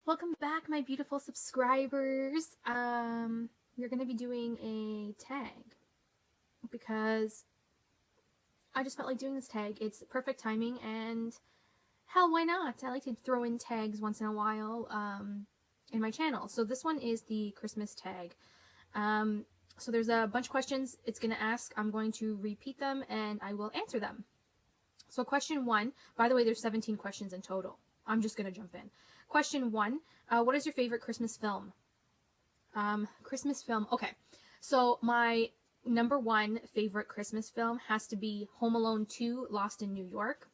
Welcome back, my beautiful subscribers. We're going to be doing a tag because I just felt like doing this tag. It's perfect timing, and hell, why not? I like to throw in tags once in a while in my channel. So this one is the Christmas tag. So there's a bunch of questions it's going to ask. I'm going to repeat them, and I will answer them. So question 1, by the way, there's 17 questions in total. I'm just going to jump in. Question 1, what is your favorite Christmas film? Christmas film, okay. So my number 1 favorite Christmas film has to be Home Alone 2, Lost in New York.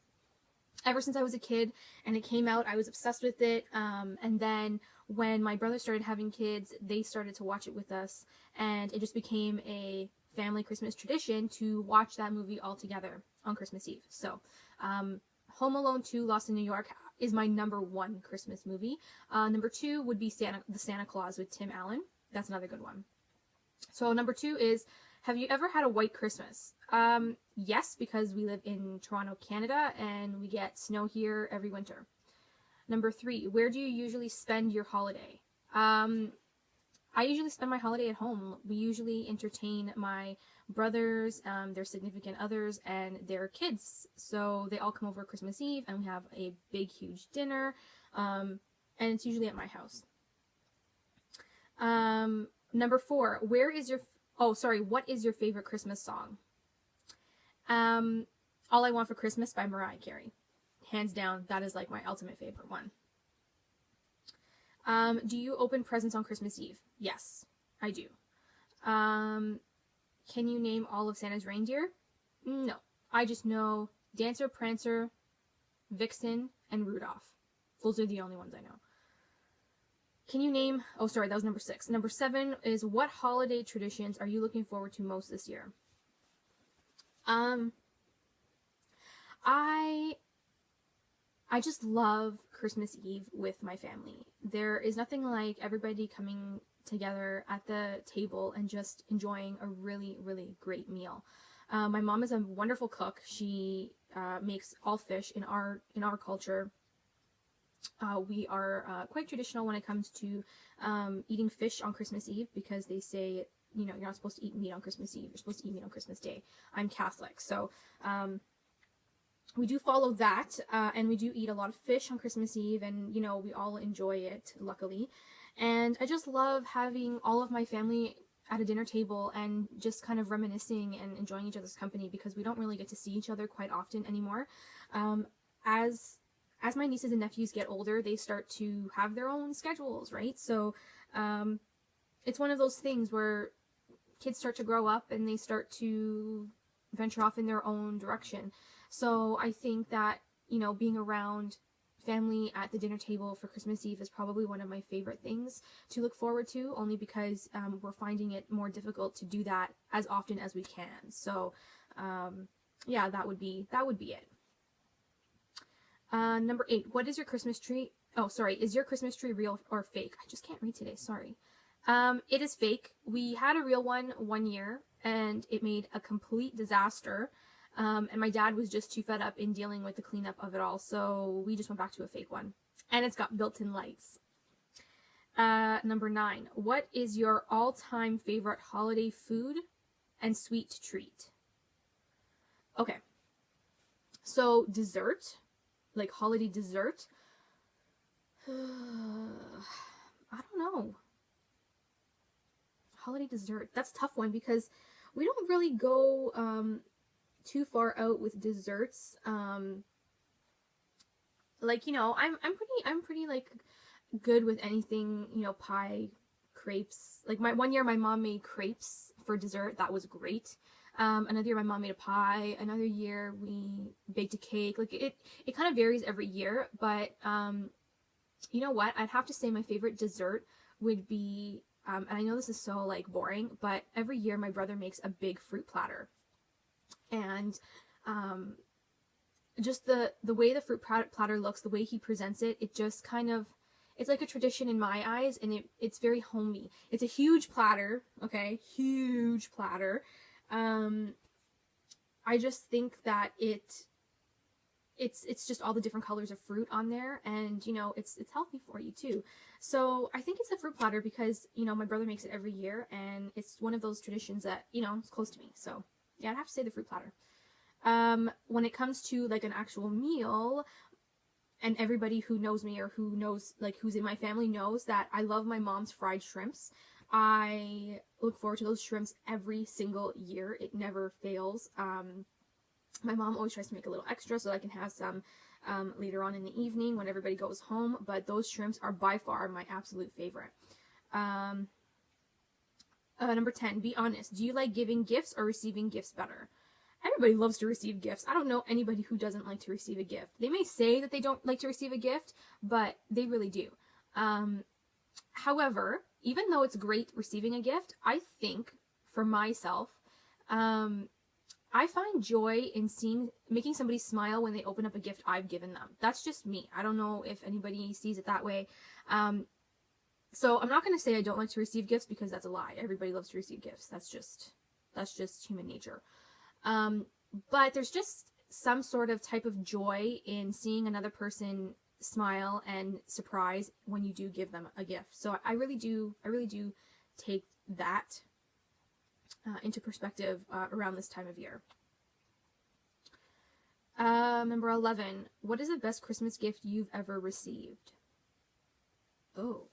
Ever since I was a kid and it came out, I was obsessed with it. And then when my brother started having kids, they started to watch it with us. And it just became a family Christmas tradition to watch that movie all together on Christmas Eve. So Home Alone 2, Lost in New York is my number 1 Christmas movie. Number 2 would be The Santa Claus with Tim Allen. That's another good one. So number 2 is, have you ever had a white Christmas? Yes, because we live in Toronto, Canada, and we get snow here every winter. Number 3, where do you usually spend your holiday? I usually spend my holiday at home. We usually entertain my brothers, their significant others, and their kids. So they all come over Christmas Eve, and we have a big, huge dinner, and it's usually at my house. Number 4, what is your favorite Christmas song? All I Want for Christmas by Mariah Carey. Hands down, that is like my ultimate favorite one. Do you open presents on Christmas Eve? Yes, I do. Can you name all of Santa's reindeer? No, I just know Dancer, Prancer, Vixen, and Rudolph. Those are the only ones I know. Can you name, that was number 6. Number 7 is, what holiday traditions are you looking forward to most this year? I just love Christmas Eve with my family. There is nothing like everybody coming together at the table and just enjoying a really, really great meal. My mom is a wonderful cook. She makes all fish. In our culture. We are quite traditional when it comes to eating fish on Christmas Eve, because they say, you're not supposed to eat meat on Christmas Eve. You're supposed to eat meat on Christmas Day. I'm Catholic, so we do follow that, and we do eat a lot of fish on Christmas Eve, and, we all enjoy it, luckily. And I just love having all of my family at a dinner table and just kind of reminiscing and enjoying each other's company, because we don't really get to see each other quite often anymore. As my nieces and nephews get older, they start to have their own schedules, right? So it's one of those things where kids start to grow up and they start to venture off in their own direction. So I think that, being around family at the dinner table for Christmas Eve is probably one of my favorite things to look forward to, only because we're finding it more difficult to do that as often as we can. So yeah, that would be it. Number 8, what is your Christmas tree? Is your Christmas tree real or fake? I just can't read today, sorry. It is fake. We had a real one year, and it made a complete disaster. And my dad was just too fed up in dealing with the cleanup of it all, so we just went back to a fake one. And it's got built-in lights. Number 9, what is your all-time favorite holiday food and sweet treat? Okay. So, dessert. Like holiday dessert. I don't know. Holiday dessert. That's a tough one, because we don't really go too far out with desserts. I'm pretty like good with anything, pie, crepes. Like one year my mom made crepes for dessert. That was great. Another year my mom made a pie. Another year we baked a cake. Like it kind of varies every year, but you know what? I'd have to say my favorite dessert would be, and I know this is so like boring, but every year my brother makes a big fruit platter. And just the way the fruit platter looks, the way he presents it, it just kind of, it's like a tradition in my eyes, and it's very homey. It's a huge platter, okay? Huge platter. I just think that it it's just all the different colors of fruit on there, and you know, it's healthy for you too. So I think it's a fruit platter because, you know, my brother makes it every year, and it's one of those traditions that, you know, it's close to me. So yeah, I'd have to say the fruit platter. When it comes to like an actual meal, and everybody who knows me or who knows, like, who's in my family knows that I love my mom's fried shrimps. I look forward to those shrimps every single year. It never fails. My mom always tries to make a little extra so I can have some later on in the evening when everybody goes home, but those shrimps are by far my absolute favorite. Number 10, be honest. Do you like giving gifts or receiving gifts better? Everybody loves to receive gifts. I don't know anybody who doesn't like to receive a gift. They may say that they don't like to receive a gift, but they really do. However, even though it's great receiving a gift, I think for myself, I find joy in making somebody smile when they open up a gift I've given them. That's just me. I don't know if anybody sees it that way. So I'm not going to say I don't like to receive gifts, because that's a lie. Everybody loves to receive gifts. That's just human nature. But there's just some sort of type of joy in seeing another person smile and surprise when you do give them a gift. So I really do take that into perspective around this time of year. Number 11, what is the best Christmas gift you've ever received? Oh,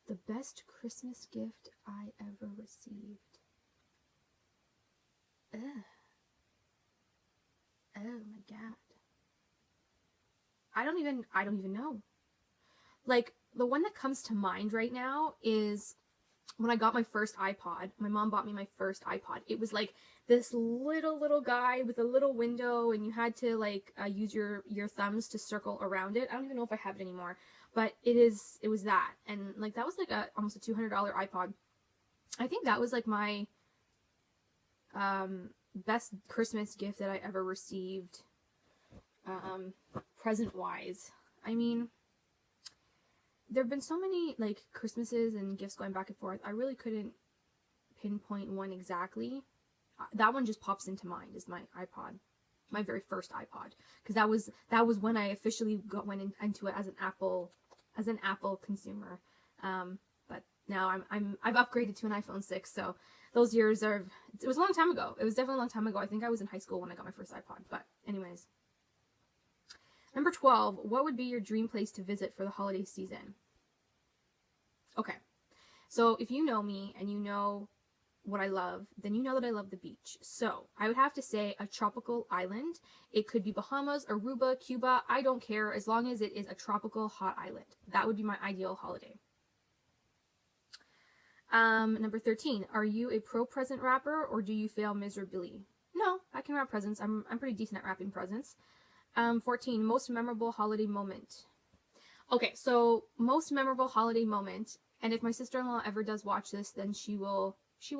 the best Christmas gift I ever received. Ugh. Oh my god. I don't even know. Like, the one that comes to mind right now is when I got my first iPod. My mom bought me my first iPod. It was like this little guy with a little window, and you had to like use your thumbs to circle around it. I don't even know if I have it anymore, but it was that. And like, that was like almost a $200 iPod. I think that was like my best Christmas gift that I ever received, present wise. I mean, there have been so many like Christmases and gifts going back and forth. I really couldn't pinpoint one exactly. That one just pops into mind, is my iPod, my very first iPod, because that was when I officially went into it as an Apple consumer. But now I've upgraded to an iPhone 6, so those years it was a long time ago. It was definitely a long time ago. I think I was in high school when I got my first iPod. But anyways. Number 12, what would be your dream place to visit for the holiday season? Okay. So if you know me and you know what I love, then you know that I love the beach. So I would have to say a tropical island. It could be Bahamas, Aruba, Cuba. I don't care, as long as it is a tropical hot island. That would be my ideal holiday. Number 13, are you a pro present wrapper or do you fail miserably? No, I can wrap presents. I'm pretty decent at wrapping presents. 14, most memorable holiday moment. Okay, so most memorable holiday moment, and if my sister-in-law ever does watch this, then she will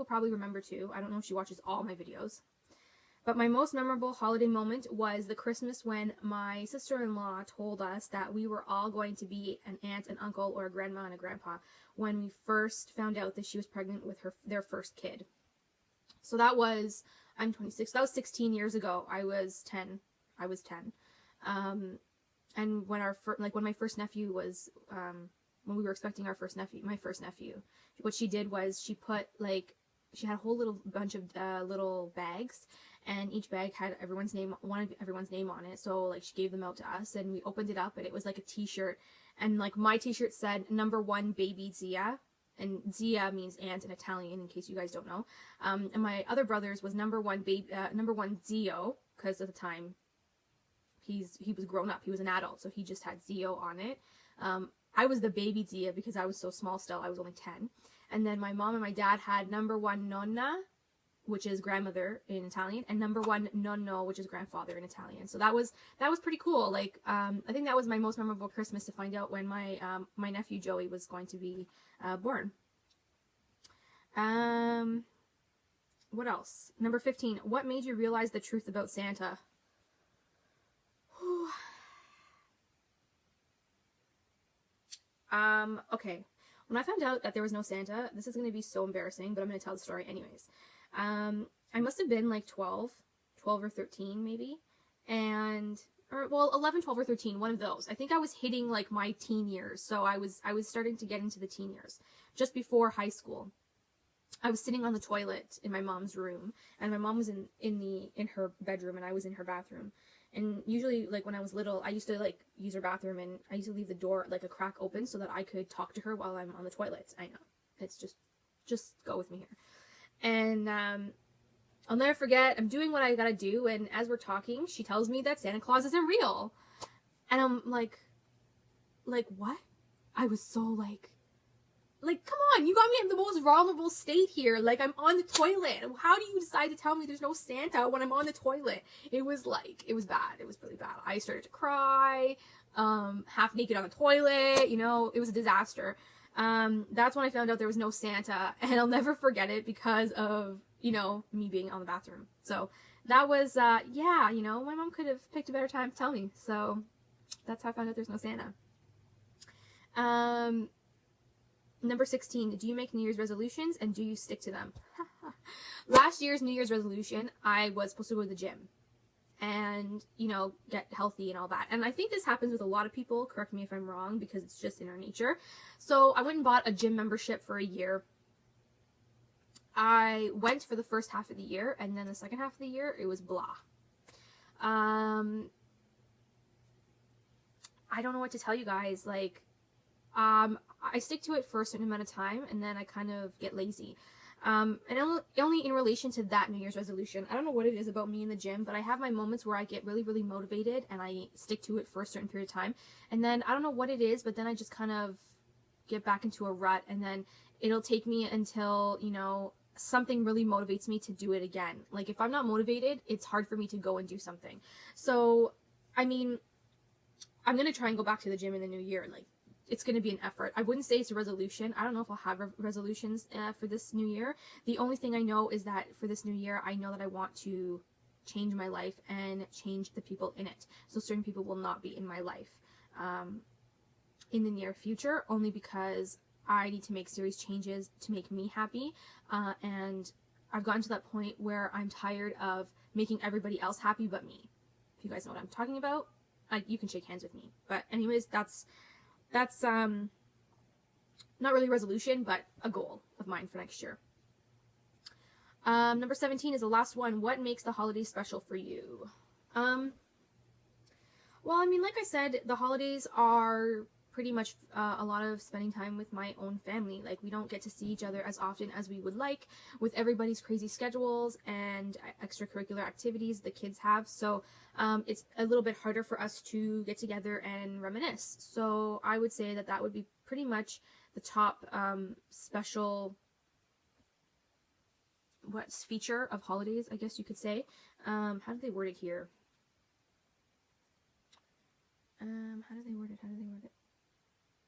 probably remember too. I don't know if she watches all my videos. But my most memorable holiday moment was the Christmas when my sister-in-law told us that we were all going to be an aunt, an uncle, or a grandma and a grandpa when we first found out that she was pregnant with their first kid. So that was, I'm 26, that was 16 years ago. I was 10. And when when my first nephew was, when we were expecting my first nephew, what she did was she had a whole little bunch of little bags, and each bag had one of everyone's name on it. So like, she gave them out to us, and we opened it up, and it was like a t-shirt, and like my t-shirt said number 1 baby Zia, and Zia means aunt in Italian, in case you guys don't know. And my other brother's was number 1 Zio, because at the time he was grown up, he was an adult, so he just had Zio on it. I was the baby Zia because I was so small still. I was only 10. And then my mom and my dad had number 1 nonna, which is grandmother in Italian, and number 1 nonno, which is grandfather in Italian. So that was pretty cool. Like, I think that was my most memorable Christmas, to find out when my my nephew Joey was going to be born. What else? Number 15. What made you realize the truth about Santa? Okay. When I found out that there was no Santa, this is going to be so embarrassing, but I'm going to tell the story anyways. I must have been like 12 or 13 maybe. And or well, 11, 12, or 13, one of those. I think I was hitting like my teen years, so I was starting to get into the teen years, just before high school. I was sitting on the toilet in my mom's room, and my mom was in her bedroom, and I was in her bathroom. And usually, like when I was little, I used to like use her bathroom, and I used to leave the door like a crack open so that I could talk to her while I'm on the toilet. I know, it's just go with me here. And I'll never forget, I'm doing what I gotta do, and as we're talking, she tells me that Santa Claus isn't real. And I'm like, what? I was so like, come on, you got me in the most vulnerable state here. Like, I'm on the toilet. How do you decide to tell me there's no Santa when I'm on the toilet? It was bad. It was really bad. I started to cry, half naked on the toilet, you know, it was a disaster. That's when I found out there was no Santa, and I'll never forget it because of, you know, me being on the bathroom. So that was, yeah, you know, my mom could have picked a better time to tell me. So that's how I found out there's no Santa. Number 16, do you make New Year's resolutions and do you stick to them? Last year's New Year's resolution, I was supposed to go to the gym and, you know, get healthy and all that. And I think this happens with a lot of people. Correct me if I'm wrong, because it's just in our nature. So I went and bought a gym membership for a year. I went for the first half of the year, and then the second half of the year, it was blah. I don't know what to tell you guys. Like, I stick to it for a certain amount of time, and then I kind of get lazy. And only in relation to that New Year's resolution. I don't know what it is about me in the gym, but I have my moments where I get really, really motivated, and I stick to it for a certain period of time. And then, I don't know what it is, but then I just kind of get back into a rut, and then it'll take me until, you know, something really motivates me to do it again. Like, if I'm not motivated, it's hard for me to go and do something. So, I mean, I'm going to try and go back to the gym in the new year. Like, it's going to be an effort. I wouldn't say it's a resolution. I don't know if I'll have resolutions for this new year. The only thing I know is that for this new year, I know that I want to change my life and change the people in it. So certain people will not be in my life in the near future, only because I need to make serious changes to make me happy. And I've gotten to that point where I'm tired of making everybody else happy but me. If you guys know what I'm talking about, you can shake hands with me. But anyways, that's not really a resolution, but a goal of mine for next year. Number 17 is the last one. What makes the holidays special for you? Well, I mean, like I said, the holidays are pretty much a lot of spending time with my own family. Like, we don't get to see each other as often as we would like with everybody's crazy schedules and extracurricular activities the kids have. So it's a little bit harder for us to get together and reminisce. So I would say that would be pretty much the top special feature of holidays, I guess you could say. How do they word it here? How do they word it?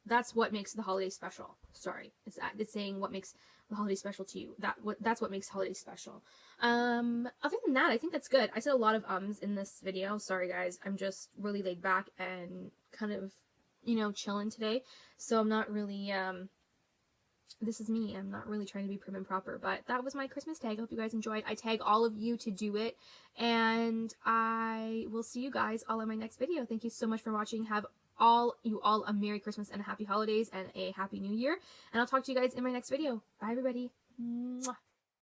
That's what makes the holiday special. Sorry, it's saying what makes the holiday special to you. That's what makes holidays special. Other than that, I think that's good. I said a lot of ums in this video. Sorry guys, I'm just really laid back and kind of, you know, chilling today. So I'm not really this is me. I'm not really trying to be prim and proper, but that was my Christmas tag. I hope you guys enjoyed. I tag all of you to do it, and I will see you guys all in my next video. Thank you so much for watching. Have you all a Merry Christmas and a Happy Holidays and a Happy New Year, and I'll talk to you guys in my next video. Bye everybody. Mwah.